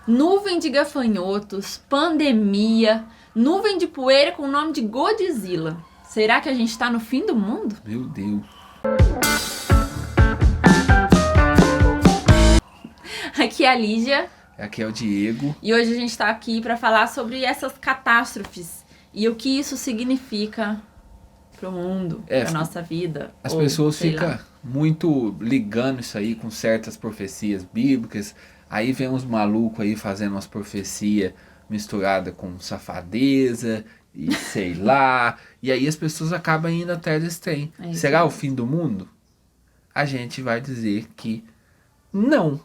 Nuvem de gafanhotos, pandemia, nuvem de poeira com o nome de Godzilla. Será que a gente tá no fim do mundo? Meu Deus. Aqui é a Lígia. Aqui é o Diego. E hoje a gente tá aqui para falar sobre essas catástrofes e o que isso significa pro mundo, pra nossa vida. As pessoas ficam muito ligando isso aí com certas profecias bíblicas. Aí vem uns malucos aí fazendo umas profecias misturadas com safadeza e sei lá. E aí as pessoas acabam indo atrás desse trem. Será o fim do mundo? A gente vai dizer que não.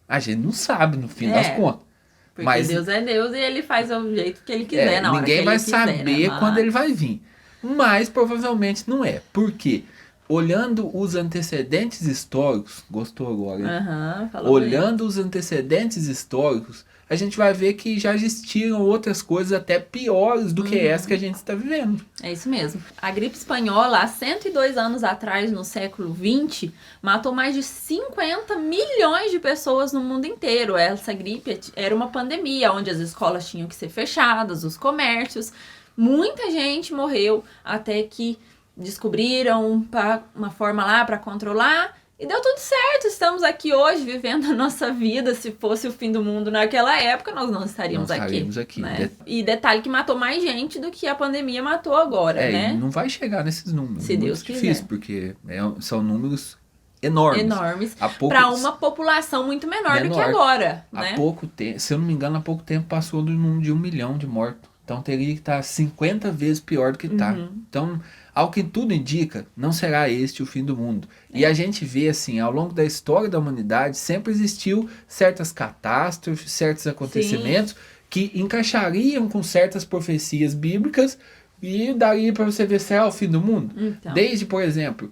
A gente não sabe no fim das contas. Porque mas Deus é Deus e ele faz do jeito que ele quiser, na hora que ele quiser. Ninguém vai saber quando ele vai vir. Mas provavelmente não é. Por quê? Olhando os antecedentes históricos, gostou agora, hein? Olhando os antecedentes históricos, a gente vai ver que já existiram outras coisas até piores do que essa que a gente está vivendo. É isso mesmo. A gripe espanhola, há 102 anos atrás, no século XX, matou mais de 50 milhões de pessoas no mundo inteiro. Essa gripe era uma pandemia, onde as escolas tinham que ser fechadas, os comércios. Muita gente morreu até que descobriram uma forma lá para controlar e deu tudo certo. Estamos aqui hoje vivendo a nossa vida. Se fosse o fim do mundo naquela época, nós não estaríamos aqui. Né? E detalhe que matou mais gente do que a pandemia matou agora, né? Não vai chegar nesses números. Se Deus quiser. Difícil, porque são números enormes. Para uma população muito menor do que agora. Né? Há pouco tempo, se eu não me engano, há pouco tempo passou do número de 1 milhão de mortos. Então teria que estar 50 vezes pior do que está. Então, ao que tudo indica, não será este o fim do mundo. E a gente vê assim, ao longo da história da humanidade, sempre existiu certas catástrofes, certos acontecimentos que encaixariam com certas profecias bíblicas e daria para você ver se é o fim do mundo. Então. Desde, por exemplo,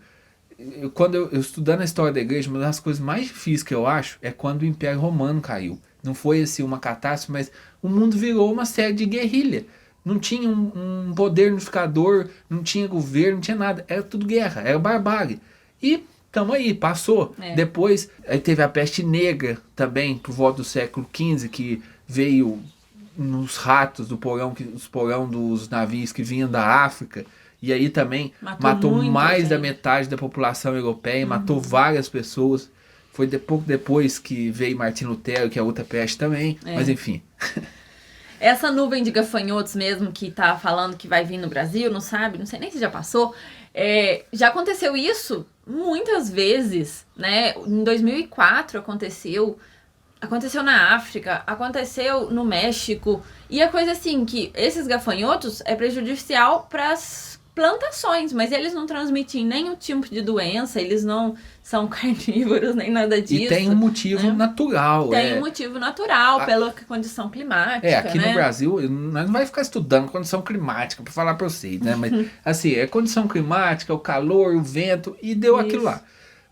quando eu estudando a história da igreja, uma das coisas mais difíceis que eu acho é quando o Império Romano caiu. Não foi assim uma catástrofe, mas o mundo virou uma série de guerrilha. Não tinha um poder unificador, não tinha governo, não tinha nada. Era tudo guerra, era barbárie. E estamos aí, passou. Depois aí teve a peste negra também, por volta do século XV, que veio nos ratos do porão dos navios que vinham da África. E aí também matou mais da metade da população europeia, matou várias pessoas. Foi pouco depois que veio Martim Lutero, que é outra peste também. Mas enfim. Essa nuvem de gafanhotos mesmo que tá falando que vai vir no Brasil, não sei nem se já passou. Já aconteceu isso muitas vezes, né? Em 2004 aconteceu na África, aconteceu no México. E a coisa assim, que esses gafanhotos é prejudicial para as plantações, mas eles não transmitem nenhum tipo de doença, eles não são carnívoros, nem nada disso. E tem um motivo natural. Tem um motivo natural, pela condição climática. Aqui no Brasil, nós não vai ficar estudando condição climática para falar para vocês, né? Mas assim, é condição climática, o calor, o vento, e deu aquilo lá.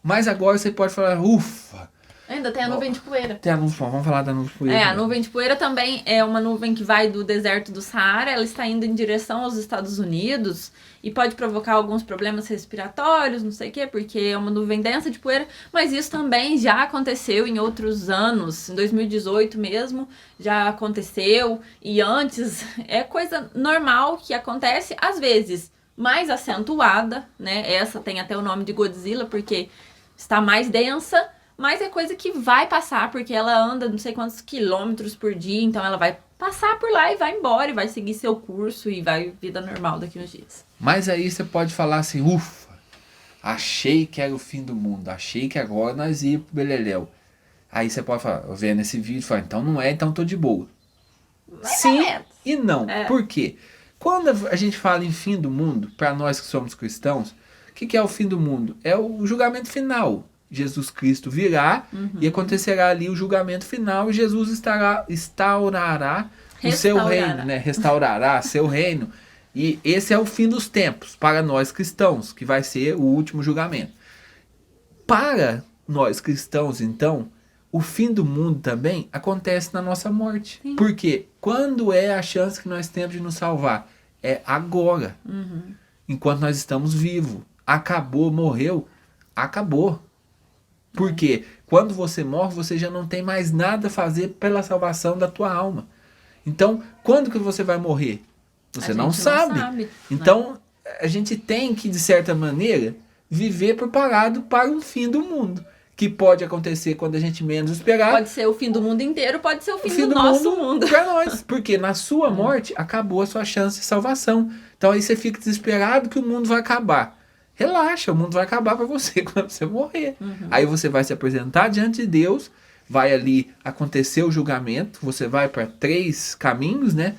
Mas agora você pode falar, ufa! Ainda tem a nuvem de poeira. Vamos falar da nuvem de poeira. A nuvem de poeira também é uma nuvem que vai do deserto do Saara, ela está indo em direção aos Estados Unidos e pode provocar alguns problemas respiratórios, não sei o quê, porque é uma nuvem densa de poeira, mas isso também já aconteceu em outros anos, em 2018 mesmo, já aconteceu, e antes é coisa normal que acontece, às vezes mais acentuada, né? Essa tem até o nome de Godzilla, porque está mais densa, mas é coisa que vai passar, porque ela anda não sei quantos quilômetros por dia, então ela vai passar por lá e vai embora, e vai seguir seu curso, e vai vida normal daqui uns dias. Mas aí você pode falar assim, ufa, achei que era o fim do mundo, achei que agora nós ia pro beleléu. Aí você pode falar, vendo esse vídeo, fala, então não é, então tô de boa. Sim e não. Por quê? Quando a gente fala em fim do mundo, para nós que somos cristãos, o que é o fim do mundo? É o julgamento final. Jesus Cristo virá e acontecerá ali o julgamento final e Jesus instaurará o seu reino, né? Restaurará seu reino. E esse é o fim dos tempos para nós cristãos, que vai ser o último julgamento. Para nós cristãos, então, o fim do mundo também acontece na nossa morte. Porque quando é a chance que nós temos de nos salvar? É agora. Enquanto nós estamos vivos. Acabou, morreu, acabou. Porque quando você morre, você já não tem mais nada a fazer pela salvação da tua alma. Então, quando que você vai morrer? Você não sabe. Então, a gente tem que, de certa maneira, viver preparado para o fim do mundo. Que pode acontecer quando a gente menos esperar. Pode ser o fim do mundo inteiro, pode ser o fim do nosso mundo. Para nós. Porque na sua morte, acabou a sua chance de salvação. Então aí você fica desesperado que o mundo vai acabar. Relaxa, o mundo vai acabar para você quando você morrer. Aí você vai se apresentar diante de Deus, vai ali acontecer o julgamento, você vai para 3 caminhos, né?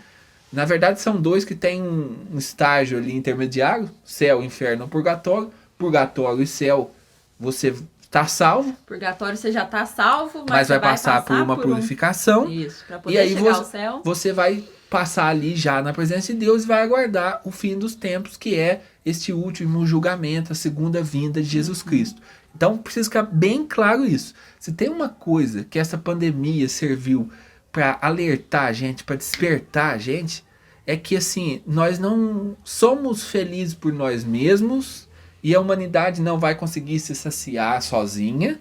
Na verdade são 2 que tem um estágio ali intermediário, céu, inferno, purgatório. Purgatório e céu, você tá salvo. Purgatório você já tá salvo, mas vai passar por uma purificação. Isso, para poder e aí chegar ao céu. Você vai passar ali já na presença de Deus e vai aguardar o fim dos tempos, que é este último julgamento, a segunda vinda de Jesus Cristo. Então precisa ficar bem claro isso. Se tem uma coisa que essa pandemia serviu para alertar a gente, para despertar a gente, é que assim, nós não somos felizes por nós mesmos e a humanidade não vai conseguir se saciar sozinha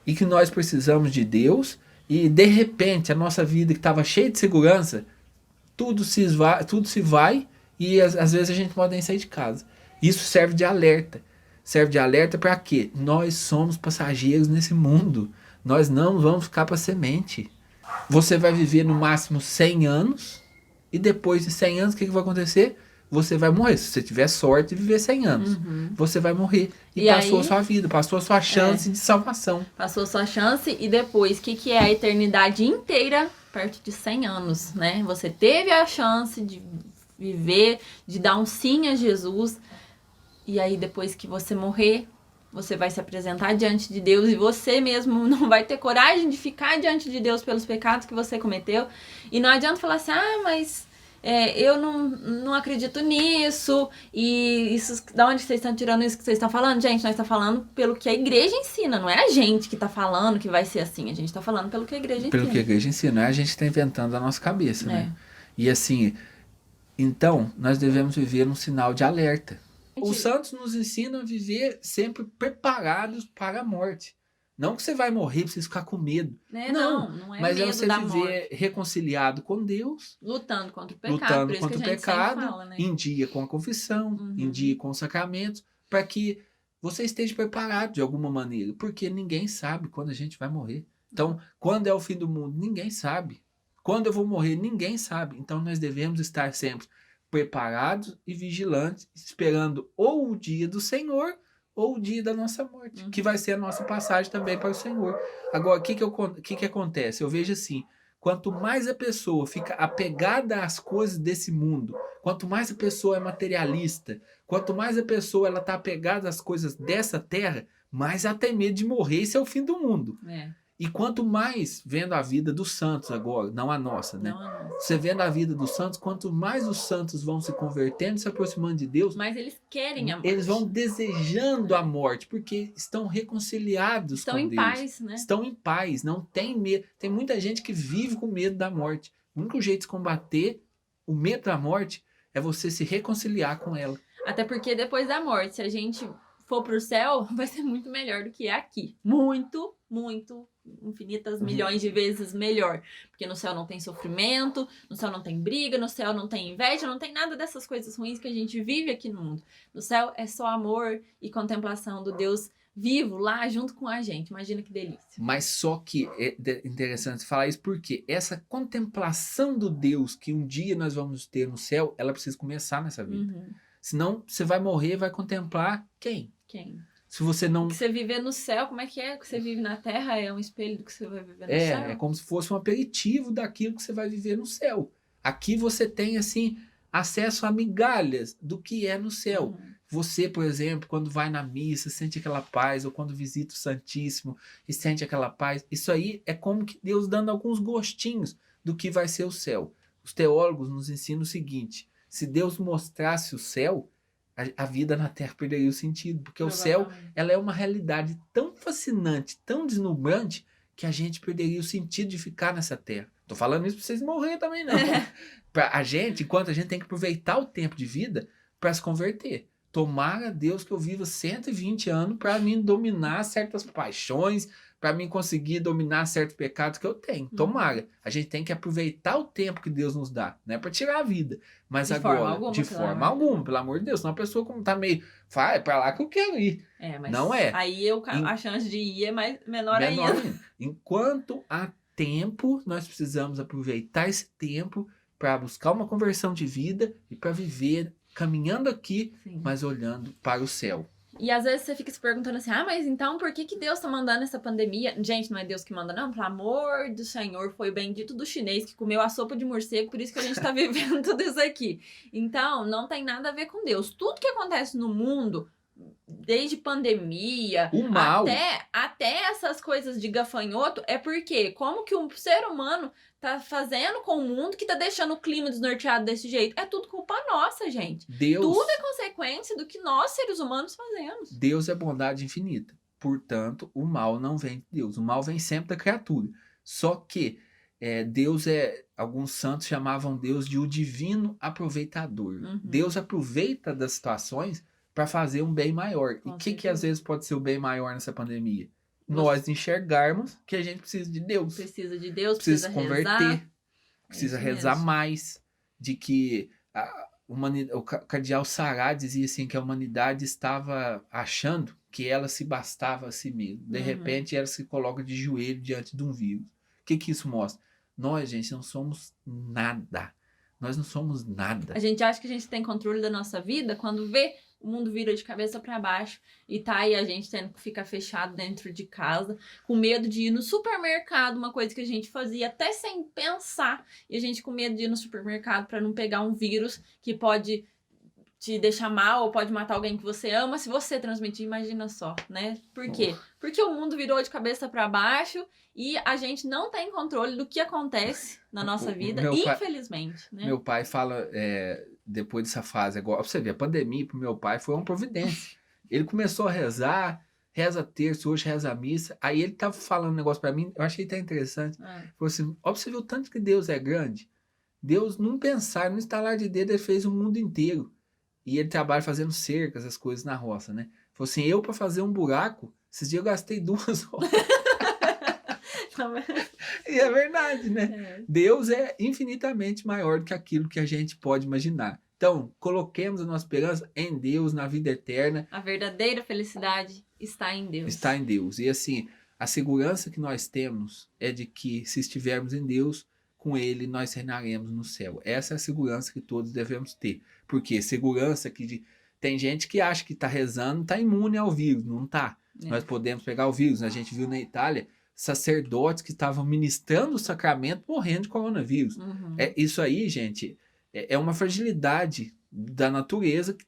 e que nós precisamos de Deus e de repente a nossa vida que estava cheia de segurança, tudo se vai e às vezes a gente pode nem sair de casa. Isso serve de alerta. Serve de alerta para quê? Nós somos passageiros nesse mundo. Nós não vamos ficar para semente. Você vai viver no máximo 100 anos e depois de 100 anos o que vai acontecer? Você vai morrer. Se você tiver sorte de viver 100 anos, você vai morrer. E passou a sua vida, passou a sua chance de salvação. Passou a sua chance e depois, o que é a eternidade inteira perto de 100 anos, né? Você teve a chance de viver, de dar um sim a Jesus. E aí, depois que você morrer, você vai se apresentar diante de Deus e você mesmo não vai ter coragem de ficar diante de Deus pelos pecados que você cometeu. E não adianta falar assim, mas eu não acredito nisso. E isso, da onde vocês estão tirando isso que vocês estão falando? Gente, nós estamos falando pelo que a igreja ensina. Não é a gente que está falando que vai ser assim. A gente está falando pelo que a igreja ensina. Pelo que a igreja ensina. Não é a gente está inventando a nossa cabeça, né? E assim, então, nós devemos viver num sinal de alerta. Os santos nos ensinam a viver sempre preparados para a morte. Não que você vai morrer para você ficar com medo. Não é mas medo é você da viver morte. Reconciliado com Deus. Lutando contra o pecado. Lutando contra o pecado. Fala, né? Em dia com a confissão. Em dia com os sacramentos. Para que você esteja preparado de alguma maneira. Porque ninguém sabe quando a gente vai morrer. Então, quando é o fim do mundo, ninguém sabe. Quando eu vou morrer, ninguém sabe. Então, nós devemos estar sempre preparados e vigilantes, esperando ou o dia do Senhor ou o dia da nossa morte, que vai ser a nossa passagem também para o Senhor. Agora, o que acontece? Eu vejo assim, quanto mais a pessoa fica apegada às coisas desse mundo, quanto mais a pessoa é materialista, quanto mais a pessoa está apegada às coisas dessa terra, mais ela tem medo de morrer, isso é o fim do mundo. E quanto mais vendo a vida dos santos agora, não a nossa, né? Você vendo a vida dos santos, quanto mais os santos vão se convertendo, se aproximando de Deus, mas eles querem a morte. Eles vão desejando a morte, porque estão reconciliados com Deus. Estão em paz, né? Estão em paz, não tem medo. Tem muita gente que vive com medo da morte. O único jeito de combater o medo da morte é você se reconciliar com ela. Até porque depois da morte, se a gente for pro céu, vai ser muito melhor do que é aqui. Muito, muito, infinitas milhões de vezes melhor. Porque no céu não tem sofrimento, no céu não tem briga, no céu não tem inveja, não tem nada dessas coisas ruins que a gente vive aqui no mundo. No céu é só amor e contemplação do Deus vivo lá junto com a gente. Imagina que delícia. Mas só que é interessante falar isso porque essa contemplação do Deus que um dia nós vamos ter no céu, ela precisa começar nessa vida. Senão você vai morrer e vai contemplar quem? Se você não... O que você viver no céu, como é que é? O que você vive na terra é um espelho do que você vai viver no céu? É como se fosse um aperitivo daquilo que você vai viver no céu. Aqui você tem, assim, acesso a migalhas do que é no céu. Você, por exemplo, quando vai na missa, sente aquela paz, ou quando visita o Santíssimo e sente aquela paz. Isso aí é como que Deus dando alguns gostinhos do que vai ser o céu. Os teólogos nos ensinam o seguinte: se Deus mostrasse o céu, a vida na Terra perderia o sentido, porque o céu ela é uma realidade tão fascinante, tão deslumbrante, que a gente perderia o sentido de ficar nessa Terra. Tô falando isso para vocês morrerem também, não. Pra a gente, enquanto a gente tem que aproveitar o tempo de vida para se converter. Tomara Deus que eu viva 120 anos para mim dominar certas paixões, para mim conseguir dominar certos pecados que eu tenho. Tomara. A gente tem que aproveitar o tempo que Deus nos dá, não é para tirar a vida, mas De agora, forma alguma, de pelo forma amor de alguma, Deus. pelo amor de Deus. Senão a pessoa como tá meio, vai para lá que eu quero ir. Mas Não é. aí a chance de ir é menor Menor ainda. ainda. Enquanto há tempo, nós precisamos aproveitar esse tempo para buscar uma conversão de vida e para viver caminhando aqui, Sim. mas olhando para o céu. E às vezes você fica se perguntando assim, mas então por que Deus tá mandando essa pandemia? Gente, não é Deus que manda não, pelo amor do Senhor, foi o bendito do chinês que comeu a sopa de morcego, por isso que a gente tá vivendo tudo isso aqui. Então, não tem nada a ver com Deus. Tudo que acontece no mundo, desde pandemia, O mal. até essas coisas de gafanhoto, é porque como que um ser humano tá fazendo com o mundo que tá deixando o clima desnorteado desse jeito? É tudo culpa nossa, gente. Deus, Tudo é consequência do que nós, seres humanos, fazemos. Deus é bondade infinita. Portanto, o mal não vem de Deus. O mal vem sempre da criatura. Só que Deus alguns santos chamavam Deus de o divino aproveitador. Uhum. Deus aproveita das situações para fazer um bem maior. Com E o que certeza. às vezes pode ser o bem maior nessa pandemia? Nós enxergarmos que a gente precisa de Deus. Precisa de Deus, Precisa se rezar. converter. Precisa isso rezar mesmo. mais. De que o cardeal Sará dizia assim que a humanidade estava achando que ela se bastava a si mesma. De repente, ela se coloca de joelho diante de um vírus. O que isso mostra? Nós, gente, não somos nada. Nós não somos nada. A gente acha que a gente tem controle da nossa vida quando vê o mundo vira de cabeça para baixo e tá aí a gente tendo que ficar fechado dentro de casa, com medo de ir no supermercado, uma coisa que a gente fazia até sem pensar, e a gente com medo de ir no supermercado para não pegar um vírus que pode te deixar mal ou pode matar alguém que você ama se você transmitir, imagina só, né? Por quê? Porque o mundo virou de cabeça para baixo e a gente não tem controle do que acontece na nossa vida, infelizmente, né? Meu pai fala, depois dessa fase agora, pra você ver, a pandemia pro meu pai foi uma providência. Ele começou a rezar, reza terço, hoje reza a missa, aí ele tava falando um negócio pra mim, eu achei até interessante. Falou assim, ó, você viu o tanto que Deus é grande? Deus, num pensar, num estalar de dedo, ele fez o mundo inteiro. E ele trabalha fazendo cercas, as coisas na roça, né? Falou assim, eu pra fazer um buraco, esses dias eu gastei 2 horas. E é verdade, né? Deus é infinitamente maior do que aquilo que a gente pode imaginar. Então, coloquemos a nossa esperança em Deus, na vida eterna. A verdadeira felicidade está em Deus. Está em Deus. E assim, a segurança que nós temos é de que se estivermos em Deus, com Ele nós reinaremos no céu. Essa é a segurança que todos devemos ter. Porque segurança que tem gente que acha que está rezando, está imune ao vírus. Não está. Nós podemos pegar o vírus. A gente viu na Itália sacerdotes que estavam ministrando o sacramento morrendo de coronavírus. Isso aí, gente, é uma fragilidade da natureza que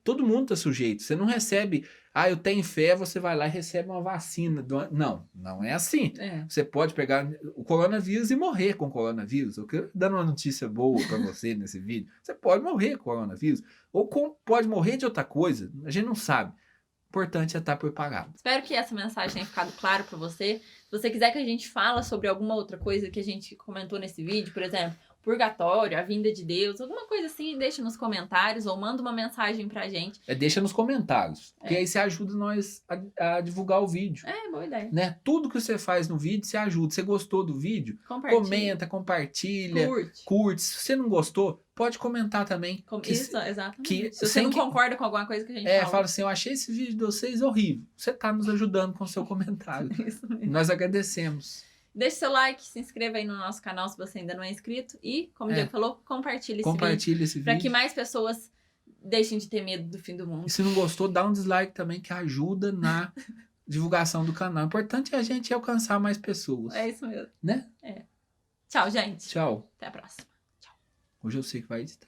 todo mundo está sujeito. Você não recebe, eu tenho fé, você vai lá e recebe uma vacina. Não é assim. Você pode pegar o coronavírus e morrer com o coronavírus. Eu quero dar uma notícia boa para você nesse vídeo. Você pode morrer com o coronavírus. Ou pode morrer de outra coisa. A gente não sabe. O importante é estar preparado. Espero que essa mensagem tenha ficado clara para você. Se você quiser que a gente fale sobre alguma outra coisa que a gente comentou nesse vídeo, por exemplo, purgatório, a vinda de Deus, alguma coisa assim, deixa nos comentários ou manda uma mensagem pra gente. Deixa nos comentários, porque aí você ajuda nós a divulgar o vídeo. Boa ideia. Né? Tudo que você faz no vídeo, você ajuda. Você gostou do vídeo? Comenta, compartilha, curte. Se você não gostou, pode comentar também. Isso, exatamente. Se você não concorda com alguma coisa que a gente fala. Fala assim, eu achei esse vídeo de vocês horrível. Você tá nos ajudando com o seu comentário. Isso mesmo. Nós agradecemos. Deixe seu like, se inscreva aí no nosso canal se você ainda não é inscrito e, como o Diego falou, compartilhe esse vídeo. Para que mais pessoas deixem de ter medo do fim do mundo. E se não gostou, dá um dislike também, que ajuda na divulgação do canal. O importante é a gente alcançar mais pessoas. É isso mesmo. Né? Tchau, gente. Tchau. Até a próxima. Tchau. Hoje eu sei que vai editar.